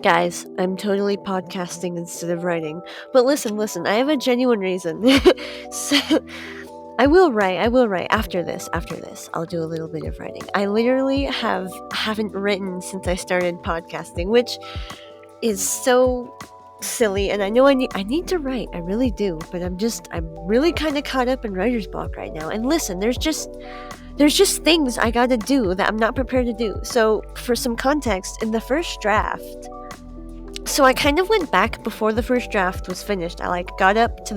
Guys, I'm totally podcasting instead of writing. But listen, I have a genuine reason. So, I will write after this. I'll do a little bit of writing. I literally haven't written since I started podcasting, which is so silly, and I know I need to write. I really do, but I'm really kind of caught up in writer's block right now. And listen, there's just things I gotta do that I'm not prepared to do. So, for some context, in the first draft, so I kind of went back before the first draft was finished. I got up to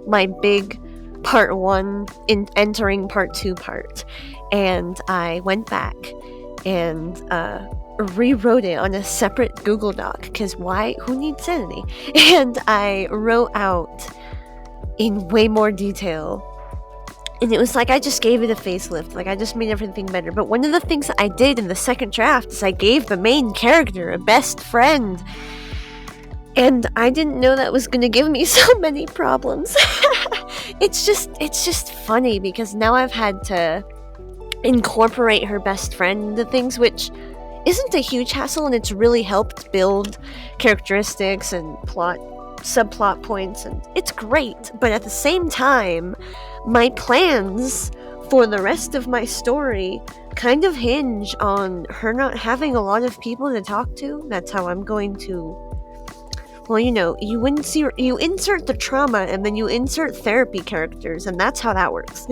my big part 1 in entering part 2 part, and I went back and rewrote it on a separate Google Doc, because who needs sanity? And I wrote out in way more detail. And it was like I just gave it a facelift. I just made everything better. But one of the things that I did in the second draft is I gave the main character a best friend. And I didn't know that was going to give me so many problems. It's just funny because now I've had to incorporate her best friend into things, which isn't a huge hassle, and it's really helped build characteristics and subplot points, and it's great. But at the same time, my plans for the rest of my story kind of hinge on her not having a lot of people to talk to. That's how I'm going to... Well, you insert the trauma and then you insert therapy characters, and that's how that works.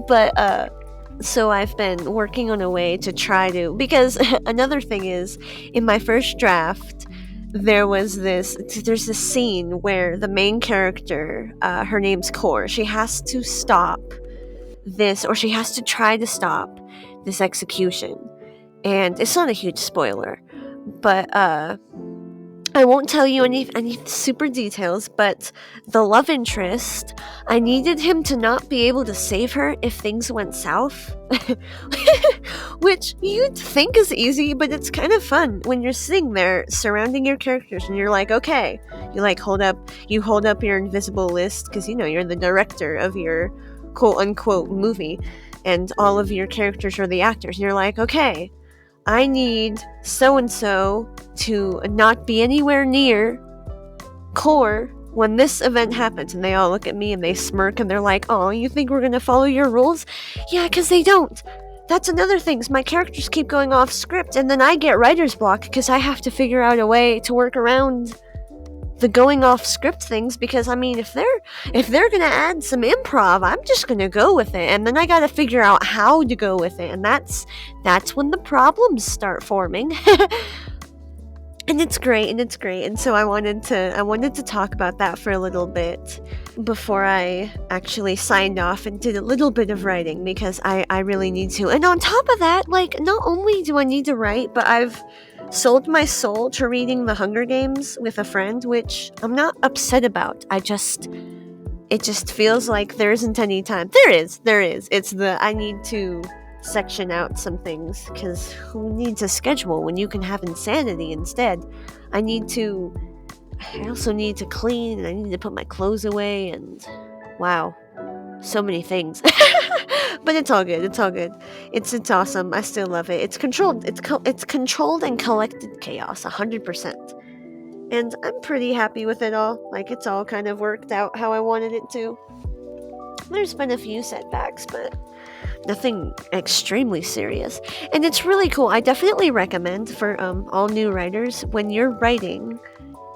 But, so I've been working on a way to try to... Because another thing is, in my first draft, there's this scene where the main character, her name's Core, she has to stop this, or she has to try to stop this execution. And it's not a huge spoiler, but I won't tell you any super details, but the love interest, I needed him to not be able to save her if things went south. Which you'd think is easy, but it's kind of fun when you're sitting there surrounding your characters and you're like, okay, you hold up your invisible list, because you're the director of your quote-unquote movie, and all of your characters are the actors, and you're like, okay, I need so-and-so to not be anywhere near Core when this event happens. And they all look at me and they smirk and they're like, oh, you think we're gonna follow your rules? Yeah, because they don't. That's another thing. My characters keep going off script, and then I get writer's block because I have to figure out a way to work around the going off script things, because if they're gonna add some improv, I'm just gonna go with it, and then I gotta figure out how to go with it, and that's when the problems start forming. And it's great, and so I wanted to talk about that for a little bit before I actually signed off and did a little bit of writing, because I really need to. And on top of that, not only do I need to write, but I've sold my soul to reading The Hunger Games with a friend, which I'm not upset about. It just feels like there isn't any time. There is. It's I need to section out some things, because who needs a schedule when you can have insanity instead? I also need to clean, and I need to put my clothes away, and wow, so many things. But it's all good. It's awesome. I still love it. It's controlled. It's controlled and collected chaos, 100%. And I'm pretty happy with it all. It's all kind of worked out how I wanted it to. There's been a few setbacks, but nothing extremely serious. And it's really cool. I definitely recommend for all new writers, when you're writing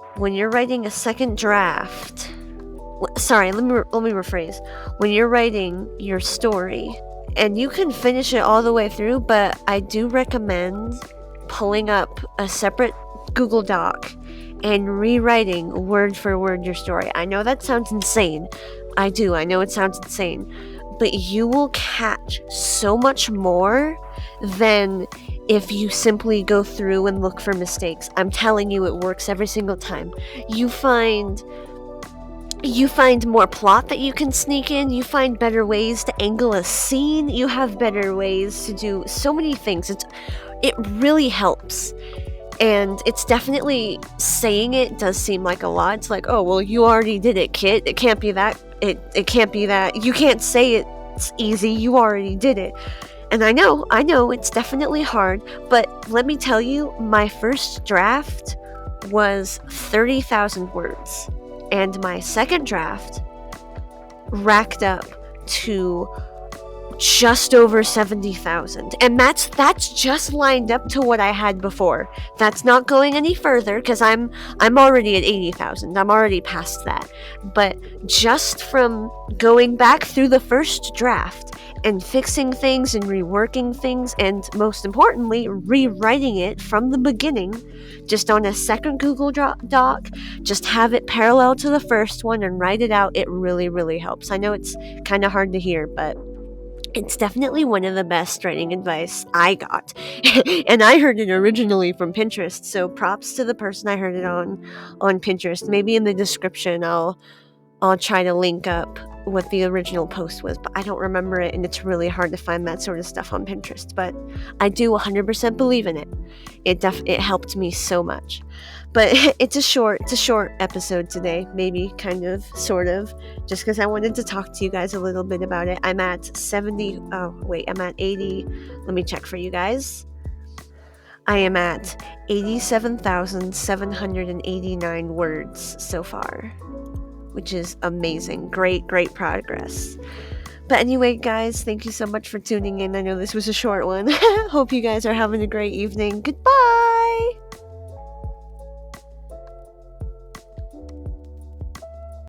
a second draft. Sorry, let me rephrase. When you're writing your story, and you can finish it all the way through, but I do recommend pulling up a separate Google Doc and rewriting word for word your story. I know that sounds insane. I know it sounds insane. But you will catch so much more than if you simply go through and look for mistakes. I'm telling you, it works every single time. You find more plot that you can sneak in. You find better ways to angle a scene. You have better ways to do so many things. It really helps. And it's definitely, saying it does seem like a lot. It's like, oh, well, you already did it, Kit. It can't be that. It can't be that. You can't say it's easy. You already did it. And I know, it's definitely hard, but let me tell you, my first draft was 30,000 words, and my second draft racked up to just over 70,000. And that's just lined up to what I had before. That's not going any further because I'm already at 80,000. I'm already past that. But just from going back through the first draft and fixing things and reworking things, and most importantly, rewriting it from the beginning, just on a second Google Doc, just have it parallel to the first one and write it out, it really, really helps. I know it's kind of hard to hear, but it's definitely one of the best writing advice I got. And I heard it originally from Pinterest, so props to the person I heard it on Pinterest. Maybe in the description I'll try to link up what the original post was, but I don't remember it, and it's really hard to find that sort of stuff on Pinterest. But I do 100% believe in it. It helped me so much. But it's a short episode today, maybe, kind of, sort of, just because I wanted to talk to you guys a little bit about it. I'm at 80. Let me check for you guys. I am at 87,789 words so far, which is amazing. Great progress. But anyway, guys, thank you so much for tuning in. I know this was a short one. Hope you guys are having a great evening. Goodbye!